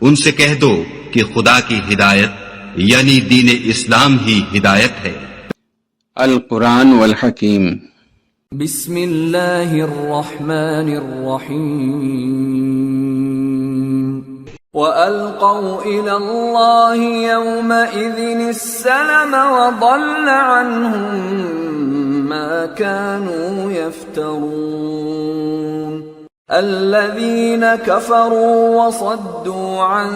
ان سے کہہ دو کہ خدا کی ہدایت یعنی دین اسلام ہی ہدایت ہے۔ القرآن والحکیم۔ بسم اللہ الرحمن الرحیم۔ وَأَلْقَوْا إِلَى اللَّهِ يَوْمَئِذٍ السَّلَمَ وَضَلَّ عَنْهُمْ مَا كَانُوا يَفْتَرُونَ الَّذِينَ كَفَرُوا وَصَدُّوا عَن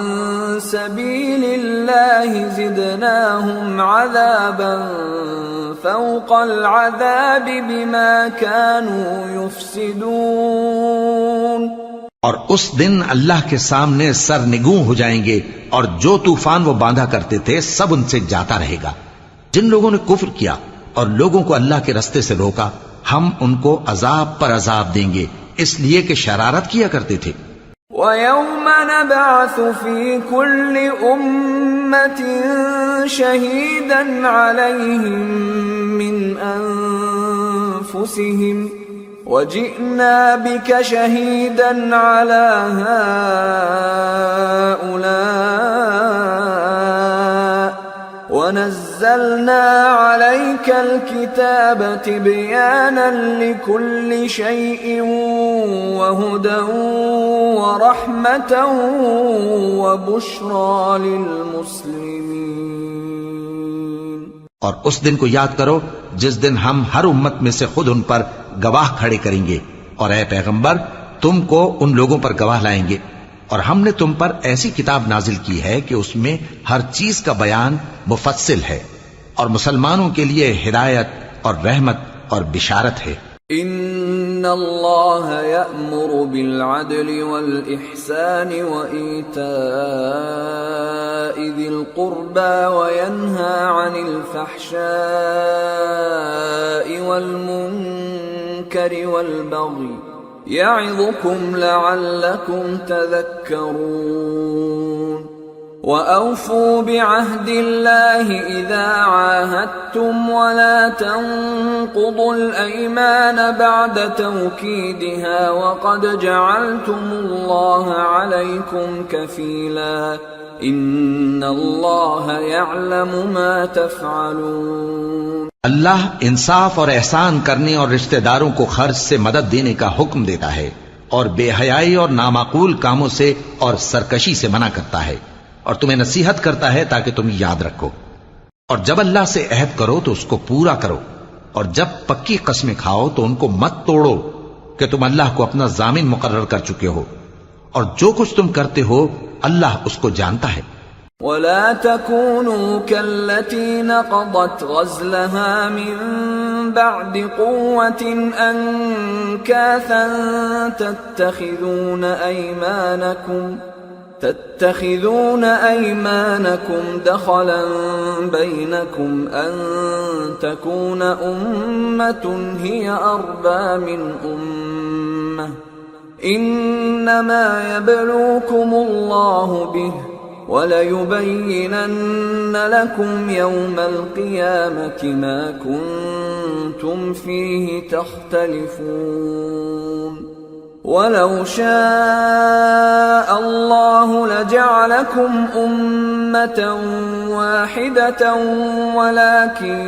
سَبِيلِ اللَّهِ زِدْنَاهُمْ عَذَابًا فَوْقَ الْعَذَابِ بِمَا كَانُوا يُفْسِدُونَ۔ اور اس دن اللہ کے سامنے سرنگوں ہو جائیں گے، اور جو طوفان وہ باندھا کرتے تھے سب ان سے جاتا رہے گا۔ جن لوگوں نے کفر کیا اور لوگوں کو اللہ کے رستے سے روکا، ہم ان کو عذاب پر عذاب دیں گے، اس لیے کہ شرارت کیا کرتے تھے۔ وَيَوْمَ نَبْعَثُ فِي كُلِّ أُمَّةٍ شَهِيدًا عَلَيْهِمْ مِنْ أَنفُسِهِمْ وَجِئْنَا بِكَ شَهِيدًا عَلَى هَؤُلَاءِ وَنَزَّلْنَا عَلَيْكَ الْكِتَابَ تِبْيَانًا لِكُلِّ شَيْءٍ وَهُدًى وَرَحْمَةً وَبُشْرَى لِلْمُسْلِمِينَ۔ اور اس دن کو یاد کرو جس دن ہم ہر امت میں سے خود ان پر گواہ کھڑے کریں گے، اور اے پیغمبر تم کو ان لوگوں پر گواہ لائیں گے، اور ہم نے تم پر ایسی کتاب نازل کی ہے کہ اس میں ہر چیز کا بیان مفصل ہے، اور مسلمانوں کے لیے ہدایت اور رحمت اور بشارت ہے۔ ان اللہ یأمر بالعدل والإحسان وإیتاء ذی القربى وینہى عن الفحشاء والمنکر والبغی یعظکم لعلکم تذکرون۔ وَأَوْفُوا بِعَهْدِ اللَّهِ إِذَا عَاهَدتُّمْ وَلَا تَنقُضُوا الْأَيْمَانَ بَعْدَ تَوْكِيدِهَا وَقَدْ جَعَلْتُمُ اللَّهَ عَلَيْكُمْ كَفِيلًا إِنَّ اللَّهَ يَعْلَمُ مَا تَفْعَلُونَ۔ اللہ انصاف اور احسان کرنے اور رشتہ داروں کو خرچ سے مدد دینے کا حکم دیتا ہے، اور بے حیائی اور نامعقول کاموں سے اور سرکشی سے منع کرتا ہے، اور تمہیں نصیحت کرتا ہے تاکہ تم یاد رکھو۔ اور جب اللہ سے عہد کرو تو اس کو پورا کرو، اور جب پکی قسمیں کھاؤ تو ان کو مت توڑو کہ تم اللہ کو اپنا ضامن مقرر کر چکے ہو، اور جو کچھ تم کرتے ہو اللہ اس کو جانتا ہے۔ وَلَا تَكُونُوا كَالَّتِي نَقَضَتْ غَزْلَهَا مِن بَعْدِ قُوَّةٍ أَنكَاثًا تَتَّخِذُونَ أَيْمَانَكُمْ دَخَلًا بَيْنَكُمْ أَن تَكُونَ أُمَّةٌ هِيَ أَرْبَى مِنْ أُمَّةٍ إِنَّمَا يَبْلُوكُمُ اللَّهُ بِهِ وَلَيُبَيِّنَنَّ لَكُمْ يَوْمَ الْقِيَامَةِ مَا كُنْتُمْ فِيهِ تَخْتَلِفُونَ۔ وَلَوْ شَاءَ اللَّهُ لَجَعَلَكُمْ أُمَّةً وَاحِدَةً وَلَكِنْ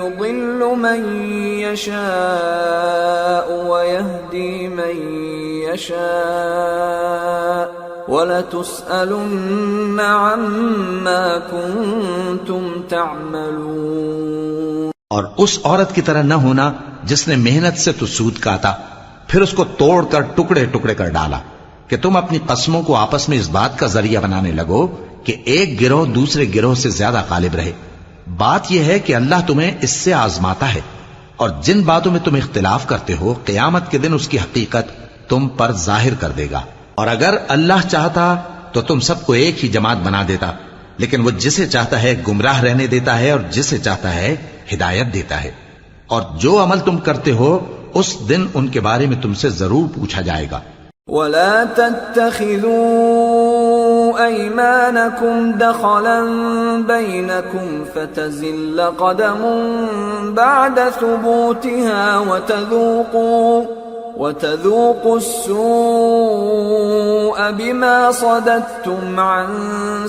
يُضِلُّ مَنْ يَشَاءُ وَيَهْدِي مَنْ يَشَاءُ وَلَتُسْأَلُنَّ عَمَّا كُنْتُمْ تَعْمَلُونَ۔ اور اس عورت کی طرح نہ ہونا جس نے محنت سے تو سود کاتا پھر اس کو توڑ کر ٹکڑے ٹکڑے کر ڈالا، کہ تم اپنی قسموں کو آپس میں اس بات کا ذریعہ بنانے لگو کہ ایک گروہ دوسرے گروہ سے زیادہ غالب رہے۔ بات یہ ہے کہ اللہ تمہیں اس سے آزماتا ہے، اور جن باتوں میں تم اختلاف کرتے ہو قیامت کے دن اس کی حقیقت تم پر ظاہر کر دے گا۔ اور اگر اللہ چاہتا تو تم سب کو ایک ہی جماعت بنا دیتا، لیکن وہ جسے چاہتا ہے گمراہ رہنے دیتا ہے اور جسے چاہتا ہے ہدایت دیتا ہے۔ اور جو عمل تم کرتے ہو اس دن ان کے بارے میں تم سے ضرور پوچھا جائے گا۔ وَلَا تَتَّخِذُوا أَيْمَانَكُمْ دَخَلًا بَيْنَكُمْ فَتَزِلَّ قَدَمٌ بَعْدَ ثُبُوتِهَا وَتَذُوقُوا السُّوءَ بِمَا صَدَدتُّمْ عَن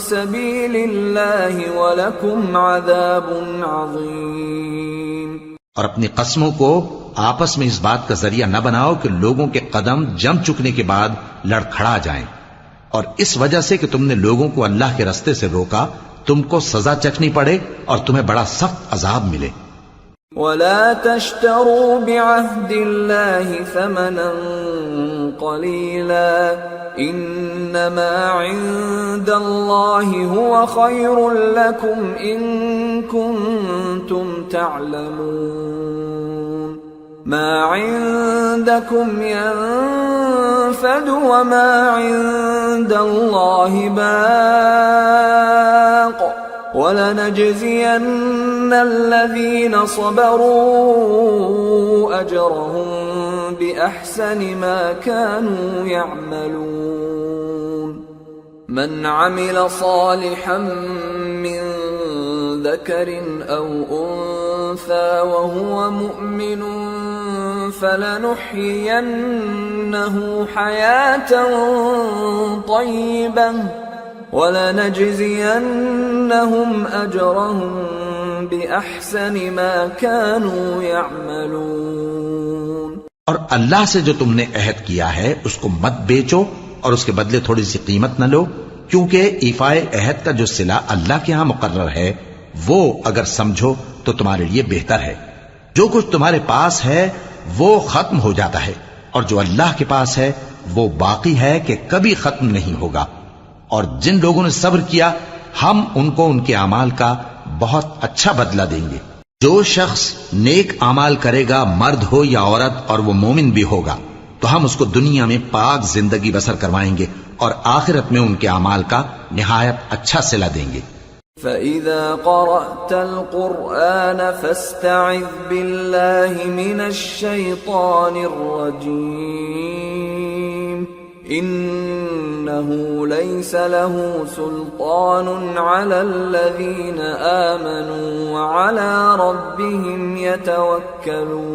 سَبِيلِ اللَّهِ وَلَكُمْ عَذَابٌ عَظِيمٌ۔ اور اپنی قسموں کو آپس میں اس بات کا ذریعہ نہ بناؤ کہ لوگوں کے قدم جم چکنے کے بعد لڑکھڑا جائیں، اور اس وجہ سے کہ تم نے لوگوں کو اللہ کے رستے سے روکا تم کو سزا چکھنی پڑے اور تمہیں بڑا سخت عذاب ملے۔ وَلَا تَشْتَرُوا بِعَهْدِ اللَّهِ ثَمَنًا قَلِيلًا إِنَّمَا عِندَ اللَّهِ هُوَ خَيْرٌ لَكُمْ إِن كُنتُمْ تَعْلَمُونَ مَا عِندَكُمْ يَنفَدُ وَمَا عِندَ اللَّهِ بَاقٍ وَلَنَجْزِيَنَّ الَّذِينَ صَبَرُوا أَجْرَهُم بِأَحْسَنِ مَا كَانُوا يَعْمَلُونَ مَنْ عَمِلَ صَالِحًا مِّن ذَكَرٍ أَوْ أُنثَىٰ وَهُوَ مُؤْمِنٌ فَلَنُحْيِيَنَّهُ حَيَاةً طَيِّبَةً وَلَنَجْزِيَنَّهُمْ أَجْرَهُم بِأَحْسَنِ مَا كَانُوا يَعْمَلُونَ۔ اور اللہ سے جو تم نے عہد کیا ہے اس کو مت بیچو اور اس کے بدلے تھوڑی سی قیمت نہ لو، کیونکہ ایفائے عہد کا جو صلہ اللہ کے ہاں مقرر ہے وہ اگر سمجھو تو تمہارے لیے بہتر ہے۔ جو کچھ تمہارے پاس ہے وہ ختم ہو جاتا ہے، اور جو اللہ کے پاس ہے وہ باقی ہے کہ کبھی ختم نہیں ہوگا۔ اور جن لوگوں نے صبر کیا ہم ان کو ان کے اعمال کا بہت اچھا بدلہ دیں گے۔ جو شخص نیک اعمال کرے گا، مرد ہو یا عورت، اور وہ مومن بھی ہوگا، تو ہم اس کو دنیا میں پاک زندگی بسر کروائیں گے اور آخرت میں ان کے اعمال کا نہایت اچھا صلہ دیں گے۔ فَإِذَا قَرَأْتَ الْقُرْآنَ فَاسْتَعِذْ بِاللَّهِ مِنَ الشَّيْطَانِ الرَّجِيمِ إِنَّهُ لَيْسَ لَهُ سُلْطَانٌ عَلَى الَّذِينَ آمَنُوا وَعَلَى رَبِّهِمْ يَتَوَكَّلُونَ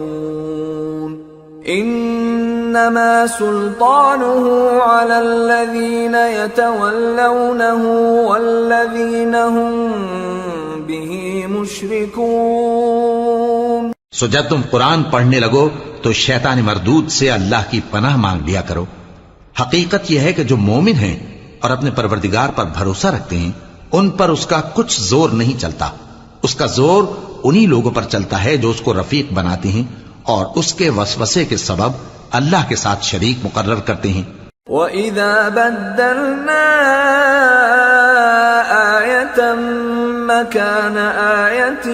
إِنَّمَا سُلْطَانُهُ عَلَى الَّذِينَ يَتَوَلَّوْنَهُ وَالَّذِينَ هُمْ بِهِ مُشْرِكُونَ۔ سو جب تم قرآن پڑھنے لگو تو شیطان مردود سے اللہ کی پناہ مانگ لیا کرو۔ حقیقت یہ ہے کہ جو مومن ہیں اور اپنے پروردگار پر بھروسہ رکھتے ہیں ان پر اس کا کچھ زور نہیں چلتا، اس کا زور انہی لوگوں پر چلتا ہے جو اس کو رفیق بناتے ہیں اور اس کے وسوسے کے سبب اللہ کے ساتھ شریک مقرر کرتے ہیں۔ وَإِذَا بَدَّلْنَا آيَةً مَكَانَ آيَةٍ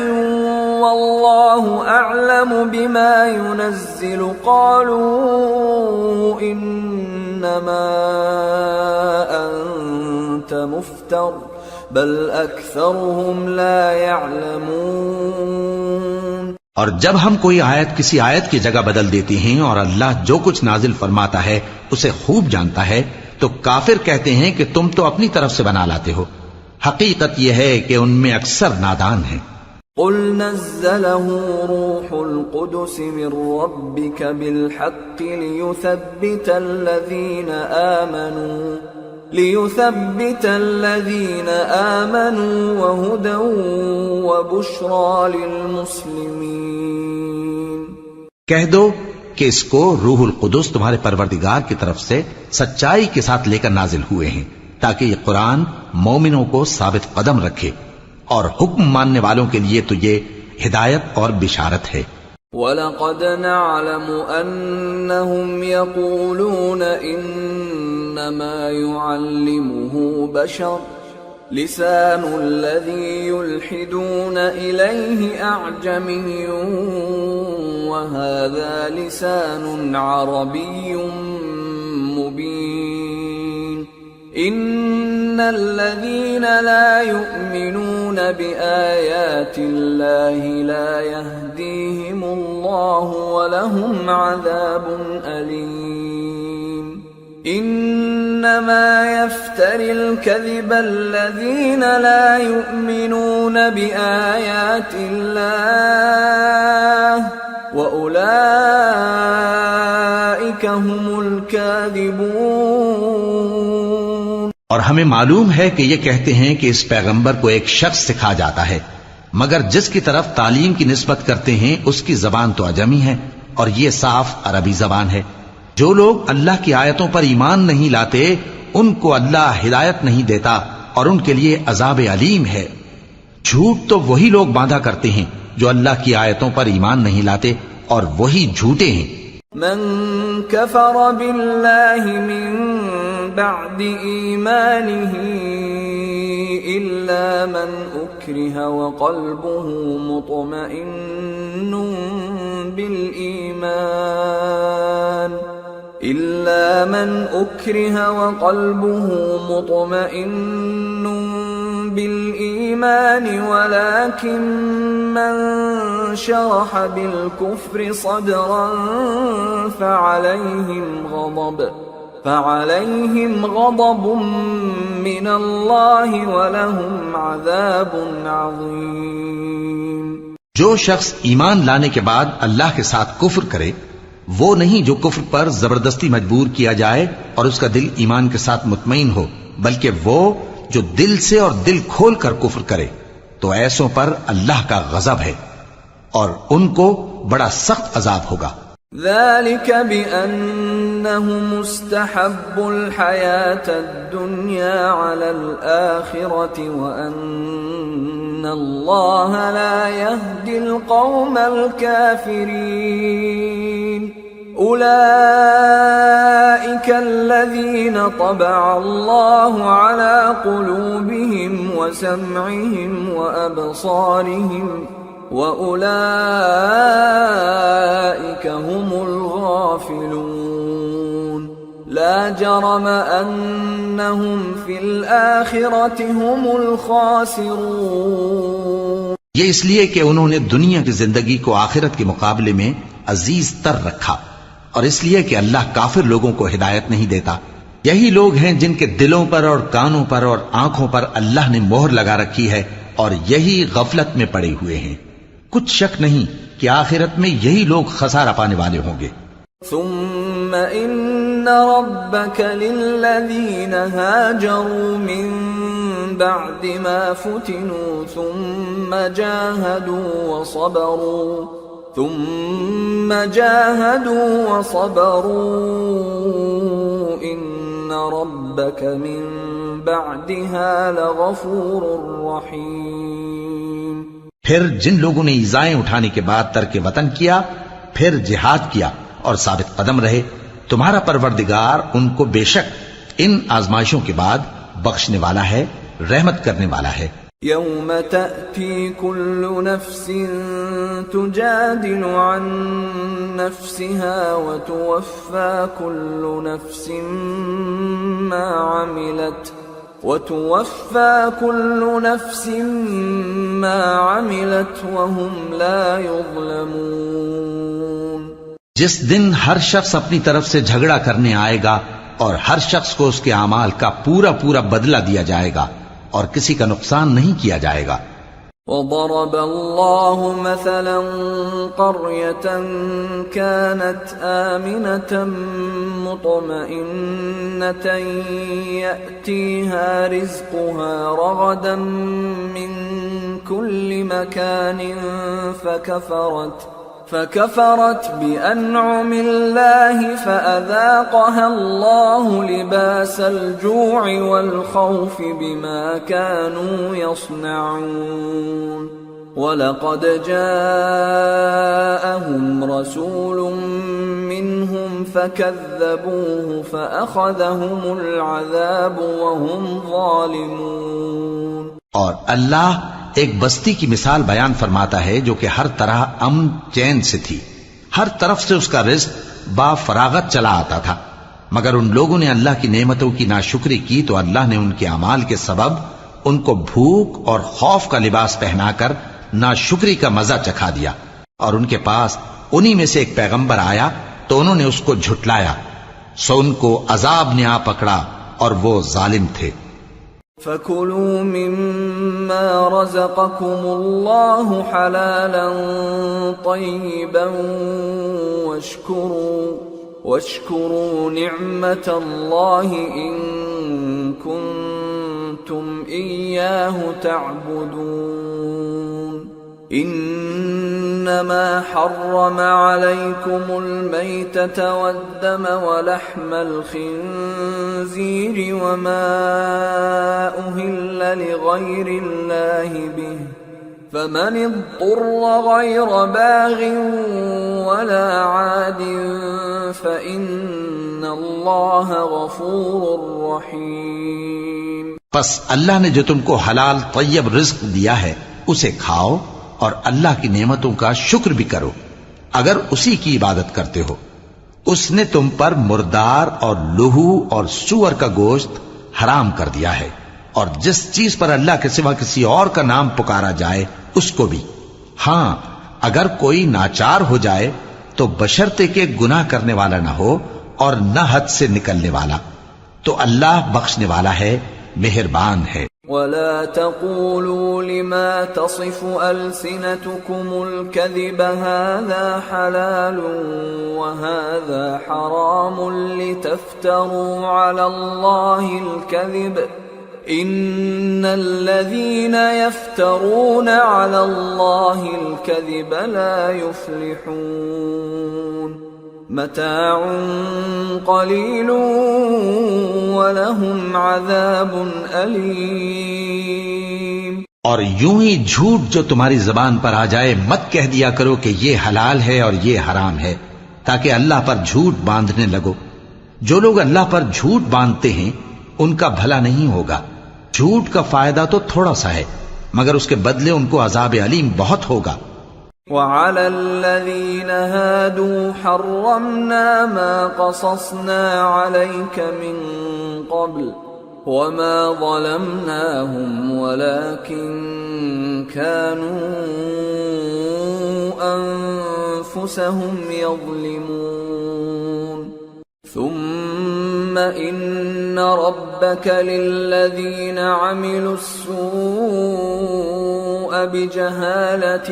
وَاللَّهُ أَعْلَمُ بِمَا يُنَزِّلُ قَالُوا إِنَّمَا أَنتَ مُفْتَرٍ بَلْ أَكْثَرُهُمْ لَا يَعْلَمُونَ۔ اور جب ہم کوئی آیت کسی آیت کی جگہ بدل دیتے ہیں اور اللہ جو کچھ نازل فرماتا ہے اسے خوب جانتا ہے تو کافر کہتے ہیں کہ تم تو اپنی طرف سے بنا لاتے ہو، حقیقت یہ ہے کہ ان میں اکثر نادان ہیں۔ قُلْ نَزَّلَهُ رُوحُ الْقُدُسِ مِنْ رَبِّكَ بِالْحَقِّ لِيُثَبِّتَ الَّذِينَ آمَنُوا وَهُدًى وَبُشْرَى لِلْمُسْلِمِينَ۔ کہہ دو کہ اس کو روح القدس تمہارے پروردگار کی طرف سے سچائی کے ساتھ لے کر نازل ہوئے ہیں تاکہ یہ قرآن مومنوں کو ثابت قدم رکھے، اور حکم ماننے والوں کے لیے تو یہ ہدایت اور بشارت ہے۔ وَلَقَدْ نَعْلَمُ أَنَّهُمْ يَقُولُونَ إِنَّمَا يُعَلِّمُهُ بَشَرٌ لِسَانُ الَّذِي يُلْحِدُونَ إِلَيْهِ أَعْجَمِيٌّ وَهَذَا لِسَانٌ عَرَبِيٌّ مُبِينٌ إِنَّ الَّذِينَ لَا يُؤْمِنُونَ بِآيَاتِ اللَّهِ لَا يَهْدِيهِمُ اللَّهُ وَلَهُمْ عَذَابٌ أَلِيمٌ إِنَّمَا يَفْتَرِي الْكَذِبَ الَّذِينَ لَا يُؤْمِنُونَ بِآيَاتِ اللَّهِ وَأُولَئِكَ أولئك هم الكاذبون۔ اور ہمیں معلوم ہے کہ یہ کہتے ہیں کہ اس پیغمبر کو ایک شخص سکھا جاتا ہے، مگر جس کی طرف تعلیم کی نسبت کرتے ہیں اس کی زبان تو عجمی ہے اور یہ صاف عربی زبان ہے۔ جو لوگ اللہ کی آیتوں پر ایمان نہیں لاتے ان کو اللہ ہدایت نہیں دیتا اور ان کے لیے عذاب علیم ہے۔ جھوٹ تو وہی لوگ باندھا کرتے ہیں جو اللہ کی آیتوں پر ایمان نہیں لاتے اور وہی جھوٹے ہیں۔ من كفر بالله من بعد إيمانه إلا من أكره وقلبه مطمئن بالإيمان ولكن من شرح بالكفر صدرا فعليهم غضب من الله ولهم عذاب عظيم۔ جو شخص ایمان لانے کے بعد اللہ کے ساتھ کفر کرے وہ نہیں جو کفر پر زبردستی مجبور کیا جائے اور اس کا دل ایمان کے ساتھ مطمئن ہو، بلکہ وہ جو دل سے اور دل کھول کر کفر کرے تو ایسوں پر اللہ کا غضب ہے اور ان کو بڑا سخت عذاب ہوگا۔ ذلك بأنهم استحبوا الحياة الدنيا على الآخرة وأن الله لا يهدي القوم الكافرين۔ أولئك الذين طبع الله على قلوبهم وسمعهم وأبصارهم وَأُولَئِكَ هُمُ الْغَافِلُونَ۔ لا جرم أنهم في الآخرة هم الخاسرون۔ یہ اس لیے کہ انہوں نے دنیا کی زندگی کو آخرت کے مقابلے میں عزیز تر رکھا، اور اس لیے کہ اللہ کافر لوگوں کو ہدایت نہیں دیتا۔ یہی لوگ ہیں جن کے دلوں پر اور کانوں پر اور آنکھوں پر اللہ نے مہر لگا رکھی ہے اور یہی غفلت میں پڑے ہوئے ہیں۔ کچھ شک نہیں کہ آخرت میں یہی لوگ خسارہ پانے والے ہوں گے۔ ثم ان ربك للذين هاجروا من بعد ما فتنوا ثم جاهدوا وصبروا ان ربك من بعدها لغفور رحيم۔ پھر جن لوگوں نے ایذائیں اٹھانے کے بعد ترک وطن کیا، پھر جہاد کیا اور ثابت قدم رہے، تمہارا پروردگار ان کو بے شک ان آزمائشوں کے بعد بخشنے والا ہے، رحمت کرنے والا ہے۔ یوم تأتی کل نفس تجادل عن نفسها وتوفى كل نفس ما عملت وهم لا يظلمون۔ جس دن ہر شخص اپنی طرف سے جھگڑا کرنے آئے گا اور ہر شخص کو اس کے اعمال کا پورا پورا بدلہ دیا جائے گا اور کسی کا نقصان نہیں کیا جائے گا۔ وضرب الله مثلا قرية كانت آمنة مطمئنة يأتيها رزقها رغدا من كل مكان فكفرت بأنعم الله فأذاقها الله لباس الجوع والخوف بما كانوا يصنعون۔ وَلَقَدْ جَاءَهُمْ رَسُولٌ مِّنْهُمْ فَكَذَّبُوهُ فَأَخَذَهُمُ الْعَذَابُ وَهُمْ ظَالِمُونَ۔ اور اللہ ایک بستی کی مثال بیان فرماتا ہے جو کہ ہر طرح امن چین سے تھی، ہر طرف سے اس کا رزق با فراغت چلا آتا تھا، مگر ان لوگوں نے اللہ کی نعمتوں کی ناشکری کی تو اللہ نے ان کے اعمال کے سبب ان کو بھوک اور خوف کا لباس پہنا کر ناشکری کا مزہ چکھا دیا، اور ان کے پاس انہی میں سے ایک پیغمبر آیا تو انہوں نے اس کو جھٹلایا، سو ان کو عذاب نے آ پکڑا اور وہ ظالم تھے۔ فَكُلُوا مِمَّا رَزَقَكُمُ اللَّهُ حَلَالًا طَيِّبًا واشكروا نعمة الله إن كنتم إياه تعبدون إنما حرم عليكم الميتة والدم ولحم الخنزير وما أهل لغير الله به فمن اضطر غير باغ ولا عاد فإن الله غفور رحيم. پس اللہ نے جو تم کو حلال طیب رزق دیا ہے اسے کھاؤ اور اللہ کی نعمتوں کا شکر بھی کرو اگر اسی کی عبادت کرتے ہو. اس نے تم پر مردار اور لہو اور سور کا گوشت حرام کر دیا ہے اور جس چیز پر اللہ کے سوا کسی اور کا نام پکارا جائے اس کو بھی. ہاں اگر کوئی ناچار ہو جائے تو بشرطے کہ گناہ کرنے والا نہ ہو اور نہ حد سے نکلنے والا تو اللہ بخشنے والا ہے مہربان ہے. ولا تقولوا لما تصف ألسنتكم الكذب هذا حلال وهذا حرام لتفتروا على الله الكذب إن الذين يفترون على الله الكذب لا يفلحون. متاع قلیل ولہم عذاب علیم. اور یوں ہی جھوٹ جو تمہاری زبان پر آ جائے مت کہہ دیا کرو کہ یہ حلال ہے اور یہ حرام ہے تاکہ اللہ پر جھوٹ باندھنے لگو. جو لوگ اللہ پر جھوٹ باندھتے ہیں ان کا بھلا نہیں ہوگا. جھوٹ کا فائدہ تو تھوڑا سا ہے مگر اس کے بدلے ان کو عذاب علیم بہت ہوگا. وعلى الذين هادوا حرمنا ما قصصنا عليك من قبل وما ظلمناهم ولكن كانوا أنفسهم يظلمون. ثم إن ربك للذين عملوا السوء بجهالة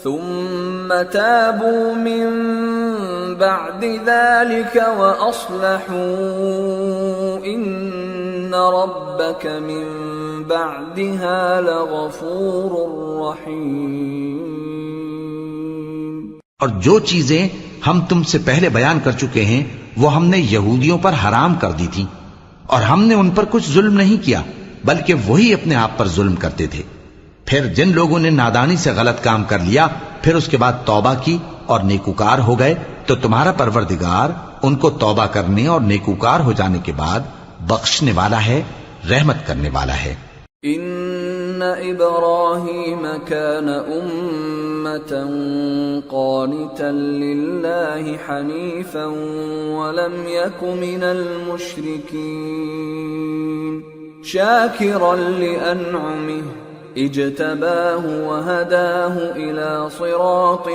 ثم تابوا من بعد ذلك وأصلحوا إن ربك من بعدها لغفور رحيم. اور جو چیزیں ہم تم سے پہلے بیان کر چکے ہیں وہ ہم نے یہودیوں پر حرام کر دی تھی اور ہم نے ان پر کچھ ظلم نہیں کیا بلکہ وہی اپنے آپ پر ظلم کرتے تھے. پھر جن لوگوں نے نادانی سے غلط کام کر لیا پھر اس کے بعد توبہ کی اور نیکوکار ہو گئے تو تمہارا پروردگار ان کو توبہ کرنے اور نیکوکار ہو جانے کے بعد بخشنے والا ہے رحمت کرنے والا ہے. ان ابراہیم کان امة قانتا للہ حنیفا ولم یک من المشرکین شاکرا لانعمه اجتباه وهداه الى صراط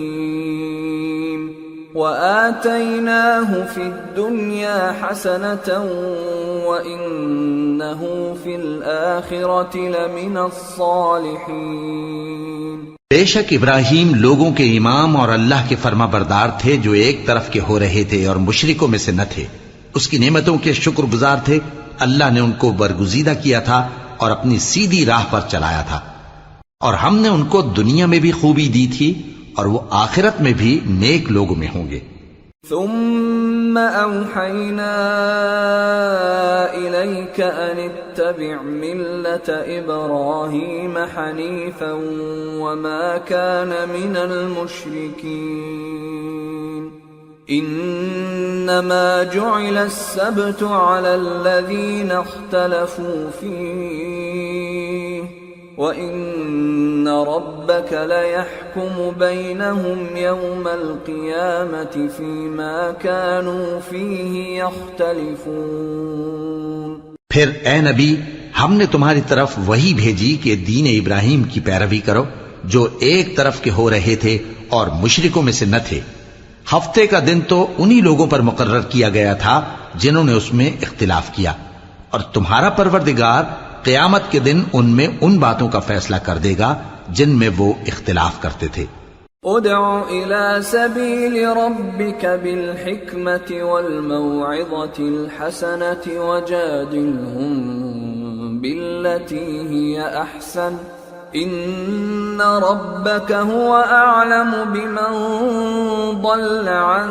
مستقیم وآتيناه في الدنيا حسنة وإنه في الآخرة لمن الصالحين. بے شک ابراہیم لوگوں کے امام اور اللہ کے فرما بردار تھے جو ایک طرف کے ہو رہے تھے اور مشرکوں میں سے نہ تھے. اس کی نعمتوں کے شکر گزار تھے. اللہ نے ان کو برگزیدہ کیا تھا اور اپنی سیدھی راہ پر چلایا تھا اور ہم نے ان کو دنیا میں بھی خوبی دی تھی اور وہ آخرت میں بھی نیک لوگوں میں ہوں گے. ثم اوحینا الیک ان اتبع ملت ابراہیم حنیفا وما کان من المشرکین انما جعل السبت على الذین اختلفوا فیہ وَإِنَّ رَبَّكَ لَيَحْكُمُ بَيْنَهُمْ يَوْمَ الْقِيَامَةِ فِيمَا كَانُوا فِيهِ يَخْتَلِفُونَ. پھر اے نبی ہم نے تمہاری طرف وہی بھیجی کہ دین ابراہیم کی پیروی کرو جو ایک طرف کے ہو رہے تھے اور مشرکوں میں سے نہ تھے. ہفتے کا دن تو انہی لوگوں پر مقرر کیا گیا تھا جنہوں نے اس میں اختلاف کیا اور تمہارا پروردگار قیامت کے دن ان میں ان باتوں کا فیصلہ کر دے گا جن میں وہ اختلاف کرتے تھے. ادع إلى سبيل ربك بالحكمة والموعظة الحسنة وجادلهم بالتي هي أحسن إن ربك هو أعلم بمن ضل عن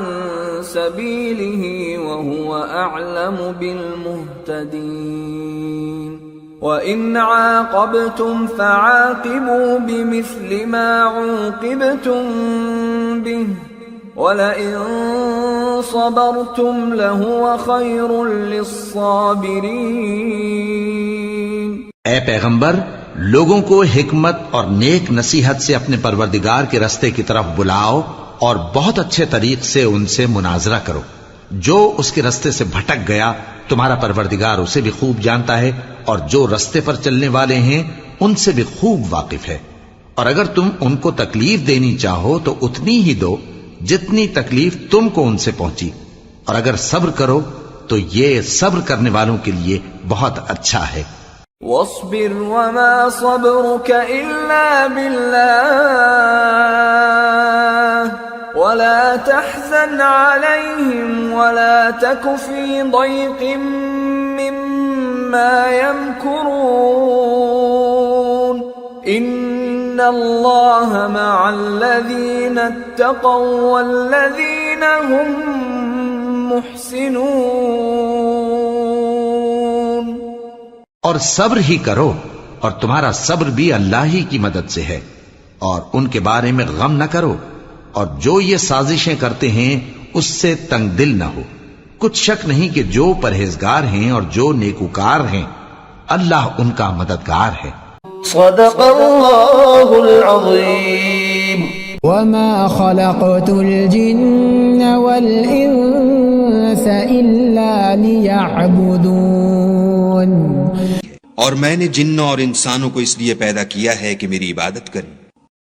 سبيله وهو أعلم بالمهتدين وَإِنْ عَاقَبْتُمْ فَعَاقِبُوا بِمِثْلِ مَا عُوقِبْتُمْ بِهِ وَلَئِنْ صَبَرْتُمْ لَهُوَ خَيْرٌ لِلصَّابِرِينَ۔ اے پیغمبر، لوگوں کو حکمت اور نیک نصیحت سے اپنے پروردگار کے رستے کی طرف بلاؤ اور بہت اچھے طریق سے ان سے مناظرہ کرو۔ جو اس کے رستے سے بھٹک گیا تمہارا پروردگار اسے بھی خوب جانتا ہے، اور جو رستے پر چلنے والے ہیں ان سے بھی خوب واقف ہے۔ اور اگر تم ان کو تکلیف دینی چاہو تو اتنی ہی دو جتنی تکلیف تم کو ان سے پہنچی، اور اگر صبر کرو تو یہ صبر کرنے والوں کے لیے بہت اچھا ہے۔ واصبر وما صبرك إلا بالله ولا تحزن عليهم ولا تك في ضيق مما يمكرون إن الله مع الذين اتقوا والذين هم محسنون۔ اور صبر ہی کرو، اور تمہارا صبر بھی اللہ ہی کی مدد سے ہے، اور ان کے بارے میں غم نہ کرو، اور جو یہ سازشیں کرتے ہیں اس سے تنگ دل نہ ہو۔ کچھ شک نہیں کہ جو پرہیزگار ہیں اور جو نیکوکار ہیں اللہ ان کا مددگار ہے۔ صدق اللہ العظیم۔ وما خلقت الجن والانس الا ليعبدون۔ اور میں نے جنوں اور انسانوں کو اس لیے پیدا کیا ہے کہ میری عبادت کریں۔